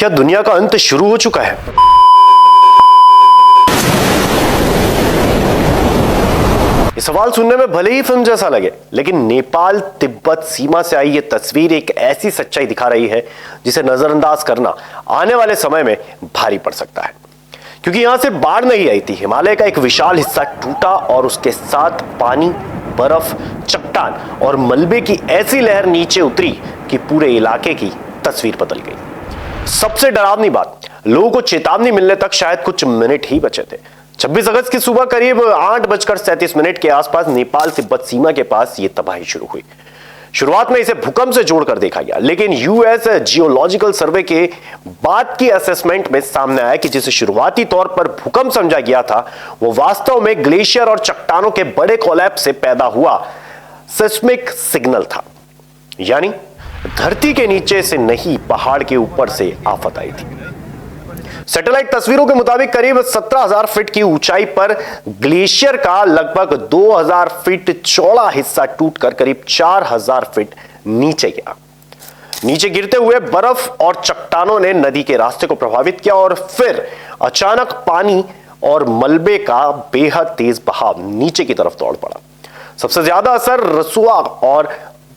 क्या दुनिया का अंत शुरू हो चुका है? ये सवाल सुनने में भले ही फिल्म जैसा लगे, लेकिन नेपाल तिब्बत सीमा से आई ये तस्वीर एक ऐसी सच्चाई दिखा रही है जिसे नजरअंदाज करना आने वाले समय में भारी पड़ सकता है। क्योंकि यहां से बाढ़ नहीं आई थी, हिमालय का एक विशाल हिस्सा टूटा और उसके साथ पानी, बर्फ, चट्टान और मलबे की ऐसी लहर नीचे उतरी कि पूरे इलाके की तस्वीर बदल गई। सबसे डरावनी बात, लोगों को चेतावनी मिलने तक शायद कुछ मिनट ही बचे थे। 26 अगस्त की सुबह करीब 8:37 के आसपास नेपाल तिब्बत सीमा के पास यह तबाही शुरू हुई। शुरुआत में इसे भूकंप से जोड़कर देखा गया, लेकिन यूएस जियोलॉजिकल सर्वे के बाद की असेसमेंट में सामने आया कि जिसे शुरुआती तौर पर भूकंप समझा गया था, वो वास्तव में ग्लेशियर और चट्टानों के बड़े कोलैप्स से पैदा हुआ सेस्मिक सिग्नल था। यानी धरती के नीचे से नहीं, पहाड़ के ऊपर से आफत आई थी। सैटेलाइट तस्वीरों के मुताबिक करीब 17,000 फीट की ऊंचाई पर ग्लेशियर का लगभग 2,000 फीट चौड़ा हिस्सा टूटकर करीब 4,000 फीट नीचे गिरा। नीचे गिरते हुए बर्फ और चट्टानों ने नदी के रास्ते को प्रभावित किया और फिर अचानक पानी और मलबे का बेहद तेज बहाव नीचे की तरफ दौड़ पड़ा। सबसे ज्यादा असर रसुआ और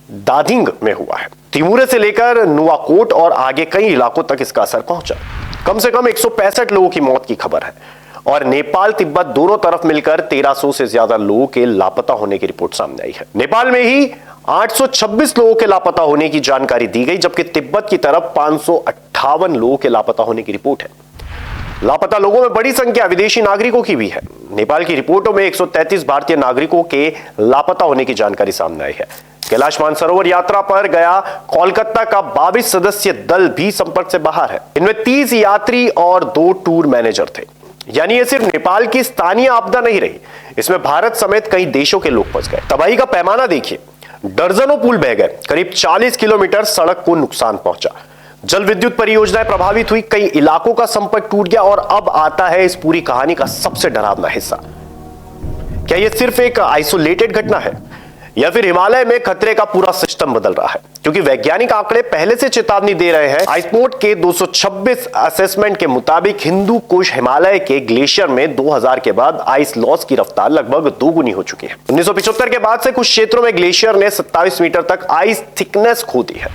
दादिंग में हुआ है। तिमूरे से लेकर नुवाकोट और आगे कई इलाकों तक इसका असर पहुंचा। कम से कम 165 लोगों की मौत की खबर है और नेपाल तिब्बत दोनों तरफ मिलकर 1300 से ज्यादा लोगों के लापता होने की रिपोर्ट सामने आई है। नेपाल में ही 826 लोगों के लापता होने की जानकारी दी गई, जबकि तिब्बत की तरफ 558 लोगों के लापता होने की रिपोर्ट है। लापता लोगों में बड़ी संख्या विदेशी नागरिकों की भी है। नेपाल की रिपोर्टों में 133 भारतीय नागरिकों के लापता होने की जानकारी सामने आई है। कैलाश मानसरोवर यात्रा पर गया कोलकाता का 22 सदस्यीय दल भी संपर्क से बाहर है। इनमें 30 यात्री और 2 टूर मैनेजर थे। यानी ये सिर्फ नेपाल की स्थानीय आपदा नहीं रही, इसमें भारत समेत कई देशों के लोग फंस गए। तबाही का पैमाना देखिए, दर्जनों पुल बह गए, करीब 40 किलोमीटर सड़क को नुकसान पहुंचा, जल विद्युत परियोजनाएं प्रभावित हुई, कई इलाकों का संपर्क टूट गया। और अब आता है इस पूरी कहानी का सबसे डरावना हिस्सा। क्या यह सिर्फ एक आइसोलेटेड घटना है या फिर हिमालय में खतरे का पूरा सिस्टम बदल रहा है? क्योंकि वैज्ञानिक आंकड़े पहले से चेतावनी दे रहे हैं। आइसमोड के 226 असेसमेंट के मुताबिक हिंदू कुश हिमालय के ग्लेशियर में 2000 के बाद आइस लॉस की रफ्तार लगभग दोगुनी हो चुकी है। 1975 के बाद से कुछ क्षेत्रों में ग्लेशियर ने 27 मीटर तक आइस थिकनेस खो दी है।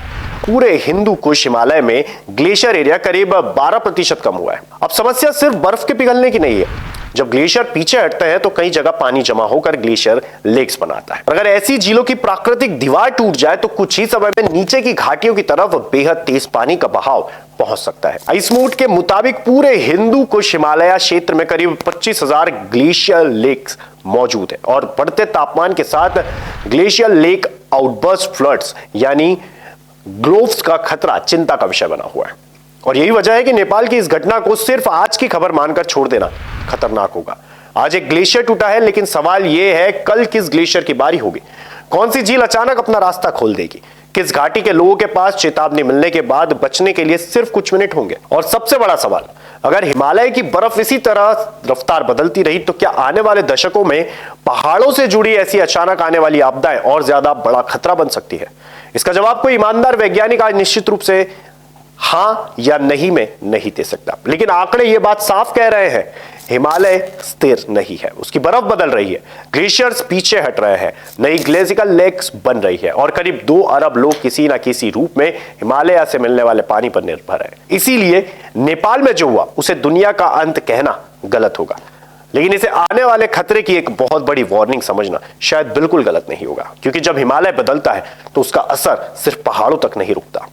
पूरे हिंदू कुश हिमालय में ग्लेशियर एरिया करीब 12% कम हुआ है। अब समस्या सिर्फ बर्फ के पिघलने की नहीं है। जब ग्लेशियर पीछे हटते हैं तो कई जगह पानी जमा होकर ग्लेशियर लेक्स बनाता है। अगर ऐसी झीलों की प्राकृतिक दीवार टूट जाए तो कुछ ही समय में नीचे की घाटियों की तरफ बेहद तेज पानी का बहाव पहुंच सकता है। आइसमोड के मुताबिक पूरे हिंदू कुश हिमालय क्षेत्र में करीब 25,000 ग्लेशियर लेक्स मौजूद है और बढ़ते तापमान के साथ ग्लेशियर लेक आउटबर्स्ट फ्लड्स यानी ग्लोव्स का खतरा चिंता का विषय बना हुआ है। और यही वजह है कि नेपाल की इस घटना को सिर्फ आज की खबर मानकर छोड़ देना खतरनाक होगा। आज एक ग्लेशियर टूटा है, लेकिन सवाल यह है कल किस ग्लेशियर की बारी होगी? कौन सी झील अचानक अपना रास्ता खोल देगी? किस घाटी के लोगों के पास चेतावनी मिलने के बाद बचने के लिए सिर्फ कुछ मिनट होंगे? और सबसे बड़ा सवाल, अगर हिमालय की बर्फ इसी तरह रफ्तार बदलती रही तो क्या आने वाले दशकों में पहाड़ों से जुड़ी ऐसी अचानक आने वाली आपदाएं और ज्यादा बड़ा खतरा बन सकती है? इसका जवाब कोई ईमानदार वैज्ञानिक आज निश्चित रूप से हां या नहीं में नहीं दे सकता, लेकिन आंकड़े ये बात साफ कह रहे हैं, हिमालय स्थिर नहीं है, उसकी बर्फ बदल रही है, ग्लेशियर्स पीछे हट रहे हैं, नई ग्लेशियल लेक्स बन रही है और करीब 2 अरब लोग किसी ना किसी रूप में हिमालय से मिलने वाले पानी पर निर्भर है। इसीलिए नेपाल में जो हुआ उसे दुनिया का अंत कहना गलत होगा, लेकिन इसे आने वाले खतरे की एक बहुत बड़ी वार्निंग समझना शायद बिल्कुल गलत नहीं होगा। क्योंकि जब हिमालय बदलता है तो उसका असर सिर्फ पहाड़ों तक नहीं रुकता।